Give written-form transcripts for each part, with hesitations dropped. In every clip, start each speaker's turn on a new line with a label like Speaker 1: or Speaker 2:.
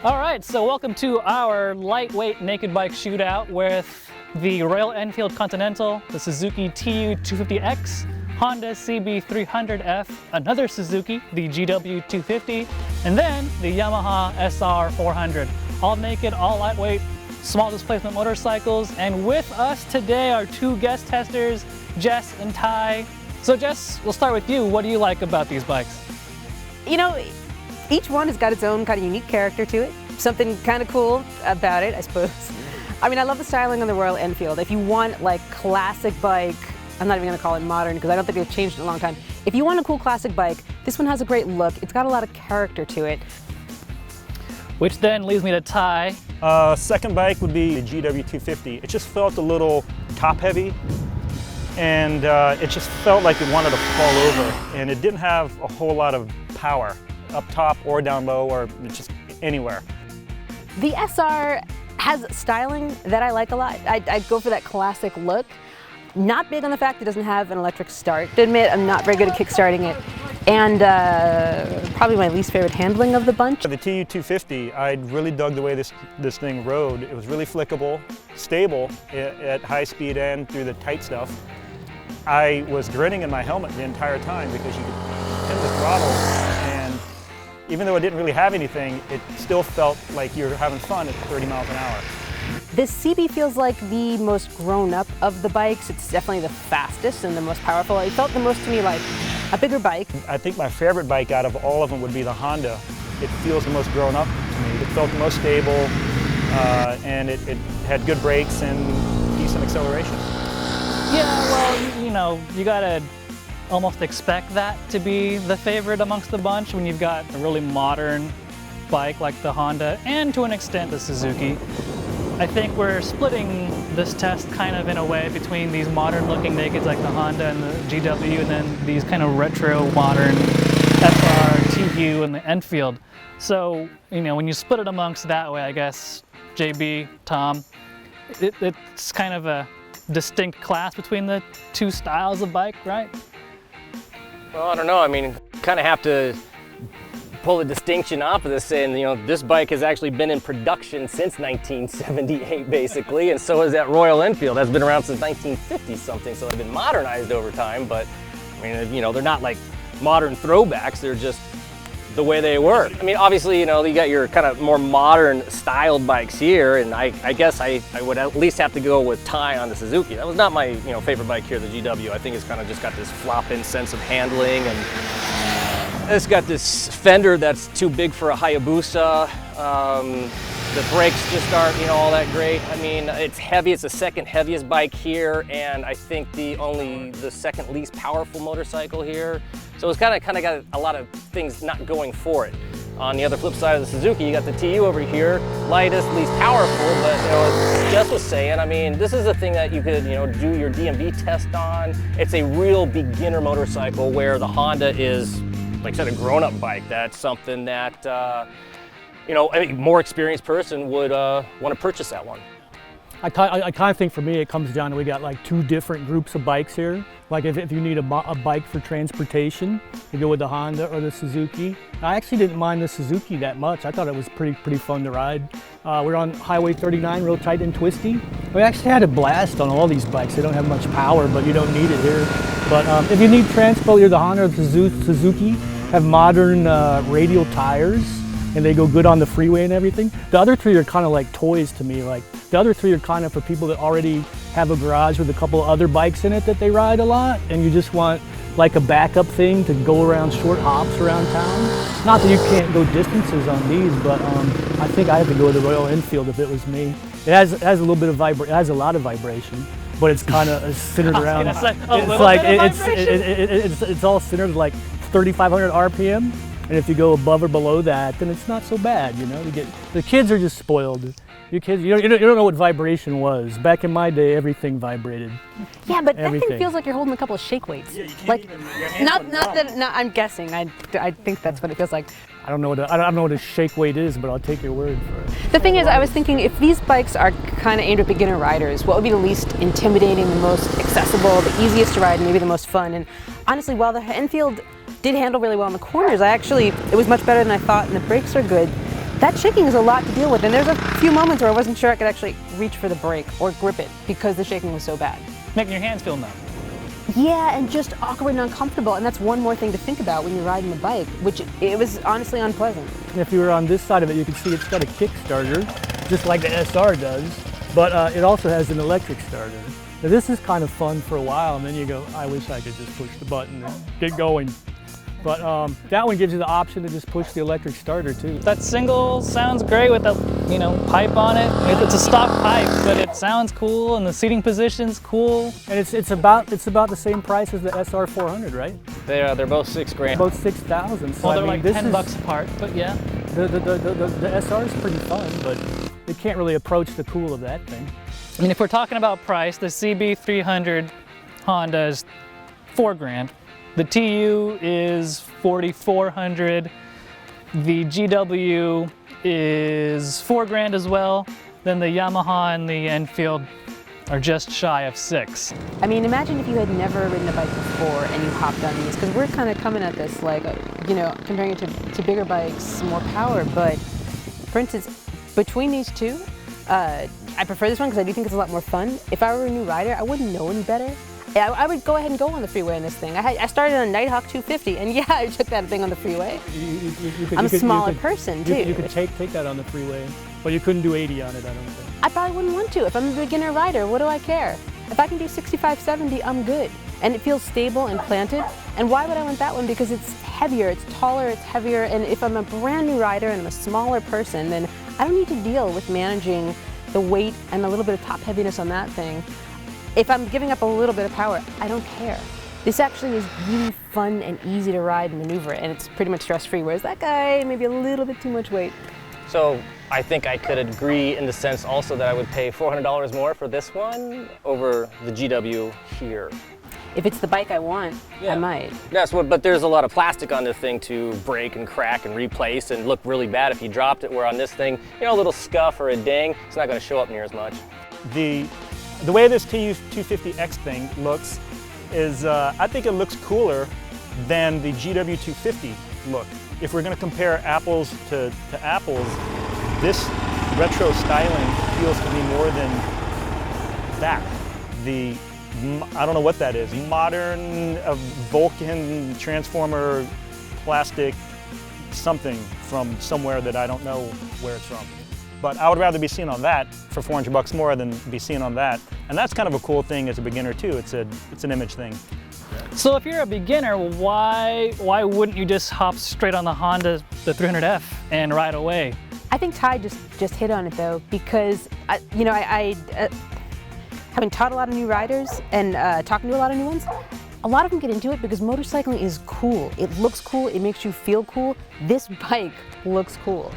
Speaker 1: All right, so welcome to our lightweight naked bike shootout with the Royal Enfield Continental, the Suzuki GW250X, Honda CB300F, another Suzuki, the GW250, and then the Yamaha SR400. All naked, all lightweight, small displacement motorcycles. And with us today are two guest testers, Jess and Ty. So Jess, we'll start with you. What do you like about these bikes?
Speaker 2: You know, each one has got its own kind of unique character to it. Something kind of cool about it, I suppose. I mean, I love the styling on the Royal Enfield. If you want like classic bike, I'm not even gonna call it modern because I don't think they've changed in a long time. If you want a cool classic bike, this one has a great look. It's got a lot of character to it.
Speaker 1: Which then leads me to Ty.
Speaker 3: Second bike would be the GW250. It just felt a little top heavy, and it just felt like it wanted to fall over, and it didn't have a whole lot of power up top or down low or just anywhere.
Speaker 2: The SR has styling that I like a lot. I'd go for that classic look. Not big on the fact it doesn't have an electric start. To admit, I'm not very good at kickstarting it. And probably my least favorite handling of the bunch.
Speaker 3: The TU250, I really dug the way this thing rode. It was really flickable, stable at high speed and through the tight stuff. I was grinning in my helmet the entire time because you could pin the throttle, and even though it didn't really have anything, it still felt like you were having fun at 30 miles an hour.
Speaker 2: This CB feels like the most grown up of the bikes. It's definitely the fastest and the most powerful. It felt the most to me like a bigger bike.
Speaker 3: I think my favorite bike out of all of them would be the Honda. It feels the most grown up to me. It felt the most stable, and it had good brakes and decent acceleration.
Speaker 1: Yeah, well, you know, you gotta almost expect that to be the favorite amongst the bunch when you've got a really modern bike like the Honda and to an extent the Suzuki. I think we're splitting this test kind of in a way between these modern looking nakeds like the Honda and the GW, and then these kind of retro modern SR, TU, and the Enfield. So, you know, when you split it amongst that way, I guess, JB, Tom, it's kind of a distinct class between the two styles of bike, right?
Speaker 4: Well, I don't know. I mean, kind of have to pull a distinction off of this, saying, you know, this bike has actually been in production since 1978, basically, and so has that Royal Enfield. That's been around since 1950 something, so they've been modernized over time. But I mean, you know, they're not like modern throwbacks. They're just the way they were. I mean, obviously, you know, you got your kind of more modern styled bikes here, and I guess I would at least have to go with Ty on the Suzuki. That was not my, you know, favorite bike here, the GW. I think it's kind of just got this flop-in sense of handling, and it's got this fender that's too big for a Hayabusa. The brakes just aren't, you know, all that great. I mean, it's heavy. It's the second heaviest bike here, and I think the second least powerful motorcycle here. So it's kind of got a lot of things not going for it. On the other flip side of the Suzuki, you got the TU over here, lightest, least powerful, but you know, as Jess was saying, I mean, this is a thing that you could, you know, do your DMV test on. It's a real beginner motorcycle where the Honda is, like I said, a grown-up bike. That's something that, you know, a more experienced person would want to purchase that one.
Speaker 5: I kind of think for me it comes down to we got like two different groups of bikes here. Like if you need a bike for transportation, you go with the Honda or the Suzuki. I actually didn't mind the Suzuki that much. I thought it was pretty fun to ride. We're on Highway 39, real tight and twisty. We actually had a blast on all these bikes. They don't have much power, but you don't need it here. But if you need transpo, you're the Honda or the Suzuki. Have modern radial tires, and they go good on the freeway and everything. The other three are kind of like toys to me. Like the other three are kind of for people that already have a garage with a couple of other bikes in it that they ride a lot, and you just want like a backup thing to go around short hops around town. Not that you can't go distances on these, but I think I have to go with the Royal Enfield if it was me. It has a little bit of it has a lot of vibration, but it's kind of centered around. It's all centered like 3,500 RPM. And if you go above or below that, then it's not so bad, you know. The kids are just spoiled. You kids, you don't know what vibration was. Back in my day, everything vibrated.
Speaker 2: Yeah, but that thing feels like you're holding a couple of shake weights.
Speaker 3: Yeah, you can't
Speaker 2: like,
Speaker 3: even, your hands
Speaker 2: I'm guessing. I think that's what it feels like.
Speaker 5: I don't know what a shake weight is, but I'll take your word for it.
Speaker 2: The thing is, I was thinking if these bikes are kind of aimed at beginner riders, what would be the least intimidating, the most accessible, the easiest to ride, and maybe the most fun? And honestly, while the Enfield did handle really well in the corners, it was much better than I thought, and the brakes are good. That shaking is a lot to deal with, and there's a few moments where I wasn't sure I could actually reach for the brake or grip it because the shaking was so bad.
Speaker 1: Making your hands feel numb.
Speaker 2: Yeah, and just awkward and uncomfortable, and that's one more thing to think about when you're riding the bike, which it was honestly unpleasant.
Speaker 5: If you were on this side of it, you can see it's got a Kickstarter, just like the SR does, but it also has an electric starter. Now, this is kind of fun for a while, and then you go, I wish I could just push the button and get going. But that one gives you the option to just push the electric starter too.
Speaker 1: That single sounds great with the, pipe on it. It's a stock pipe, but it sounds cool, and the seating position's cool.
Speaker 5: And it's about the same price as the SR400, right?
Speaker 4: They're both $6,000.
Speaker 5: Both 6,000. So
Speaker 1: Well, they're
Speaker 5: I mean,
Speaker 1: like $10 apart, but yeah.
Speaker 5: The SR is pretty fun, but it can't really approach the cool of that thing.
Speaker 1: I mean, if we're talking about price, the CB300 Honda is $4,000. The TU is $4,400. The GW is $4,000 as well. Then the Yamaha and the Enfield are just shy of $6,000.
Speaker 2: I mean, imagine if you had never ridden a bike before and you hopped on these, because we're kind of coming at this like, comparing it to bigger bikes, more power, but for instance, between these two, I prefer this one because I do think it's a lot more fun. If I were a new rider, I wouldn't know any better. I would go ahead and go on the freeway in this thing. I started on a Nighthawk 250, and yeah, I took that thing on the freeway. I'm a smaller person, too.
Speaker 5: You could take that on the freeway, but you couldn't do 80 on it, I don't think.
Speaker 2: I probably wouldn't want to. If I'm a beginner rider, what do I care? If I can do 65, 70, I'm good. And it feels stable and planted. And why would I want that one? Because it's heavier, it's taller, it's heavier, and if I'm a brand new rider and I'm a smaller person, then I don't need to deal with managing the weight and a little bit of top heaviness on that thing. If I'm giving up a little bit of power, I don't care. This actually is really fun and easy to ride and maneuver, and it's pretty much stress-free, whereas that guy, maybe a little bit too much weight.
Speaker 4: So I think I could agree in the sense also that I would pay $400 more for this one over the GW here.
Speaker 2: If it's the bike I want, I might.
Speaker 4: But there's a lot of plastic on this thing to break and crack and replace and look really bad if you dropped it, where on this thing, a little scuff or a ding, it's not going to show up near as much.
Speaker 3: The way this TU250X thing looks is, I think it looks cooler than the GW250 look. If we're going to compare apples to apples, this retro styling feels to me more than that. I don't know what that is. Modern Vulcan transformer plastic something from somewhere that I don't know where it's from. But I would rather be seen on that for $400 more than be seen on that. And that's kind of a cool thing as a beginner too. It's an image thing.
Speaker 1: So if you're a beginner, why wouldn't you just hop straight on the Honda, the 300F, and ride away?
Speaker 2: I think Ty just hit on it though, because having taught a lot of new riders and talking to a lot of new ones, a lot of them get into it because motorcycling is cool. It looks cool, it makes you feel cool. This bike looks cool.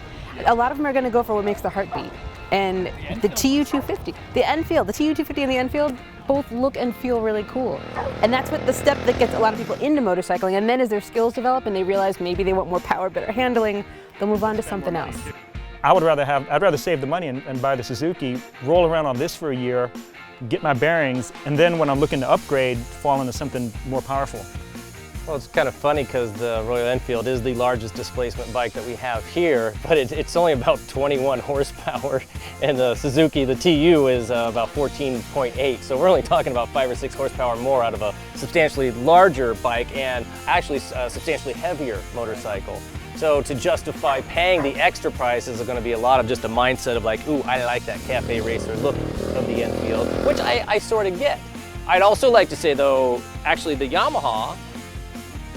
Speaker 2: A lot of them are going to go for what makes the heart beat. And the TU250, the Enfield, the TU250 and the Enfield both look and feel really cool. And that's what the step that gets a lot of people into motorcycling. And then as their skills develop and they realize maybe they want more power, better handling, they'll move on to something else.
Speaker 3: I'd rather save the money and buy the Suzuki, roll around on this for a year, get my bearings, and then when I'm looking to upgrade, fall into something more powerful.
Speaker 4: Well, it's kind of funny because the Royal Enfield is the largest displacement bike that we have here, but it's only about 21 horsepower, and the Suzuki, the TU, is about 14.8. So we're only talking about 5 or 6 horsepower more out of a substantially larger bike and actually a substantially heavier motorcycle. So to justify paying the extra price is going to be a lot of just a mindset of like, ooh, I like that cafe racer look of the Enfield, which I sort of get. I'd also like to say though, actually the Yamaha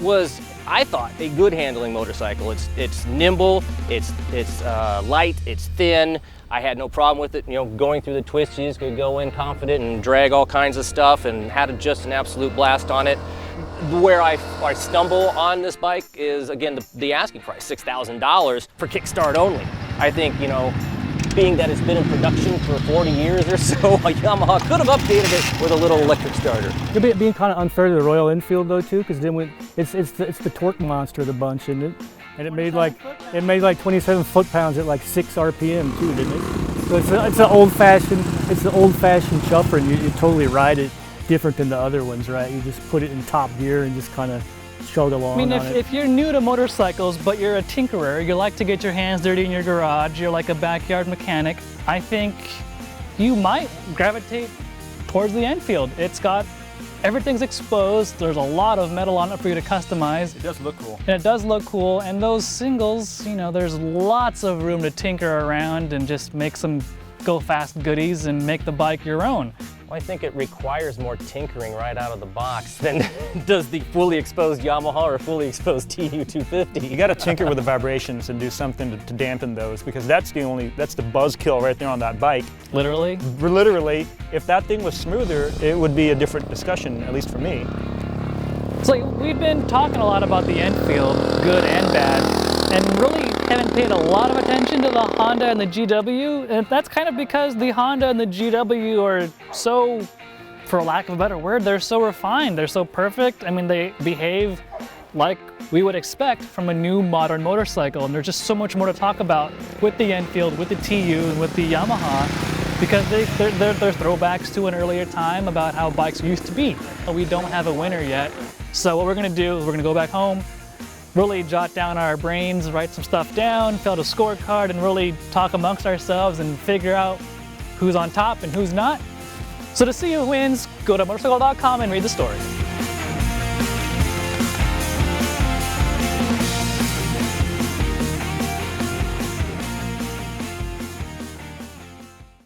Speaker 4: was, I thought, a good handling motorcycle. It's nimble, it's light, it's thin. I had no problem with it, going through the twists. You just could go in confident and drag all kinds of stuff and had just an absolute blast on it. Where I stumble on this bike is, again, the asking price, $6,000 for kickstart only. I think, being that it's been in production for 40 years or so, a Yamaha could have updated it with a little electric starter.
Speaker 5: It'd be kind of unfair to the Royal Enfield though too, because then it's the torque monster of the bunch, isn't it? And it made like 27 foot-pounds at like 6 RPM too, didn't it? So it's the old-fashioned chuffer, and you totally ride it different than the other ones, right? You just put it in top gear and just kind of chug along
Speaker 1: I mean,
Speaker 5: on it.
Speaker 1: if you're new to motorcycles, but you're a tinkerer, you like to get your hands dirty in your garage, you're like a backyard mechanic, I think you might gravitate towards the Enfield. Everything's exposed, there's a lot of metal on it for you to customize.
Speaker 3: It does look cool.
Speaker 1: And it does look cool, and those singles, you know, there's lots of room to tinker around and just make some go-fast goodies and make the bike your own.
Speaker 4: Well, I think it requires more tinkering right out of the box than does the fully exposed Yamaha or fully exposed TU250.
Speaker 3: You got to tinker with the vibrations and do something to dampen those, because that's the buzz kill right there on that bike.
Speaker 1: Literally.
Speaker 3: Literally, if that thing was smoother, it would be a different discussion, at least for me.
Speaker 1: So we've been talking a lot about the Enfield, good and bad, and really haven't paid a lot of attention to the Honda and the GW, and that's kind of because the Honda and the GW are so, for lack of a better word, they're so refined, they're so perfect. I mean, they behave like we would expect from a new modern motorcycle, and there's just so much more to talk about with the Enfield, with the TU, and with the Yamaha, because they're throwbacks to an earlier time about how bikes used to be. We don't have a winner yet, so what we're gonna do is we're gonna go back home, really jot down our brains, write some stuff down, fill out a scorecard, and really talk amongst ourselves and figure out who's on top and who's not. So to see who wins, go to Motorcycle.com and read the story.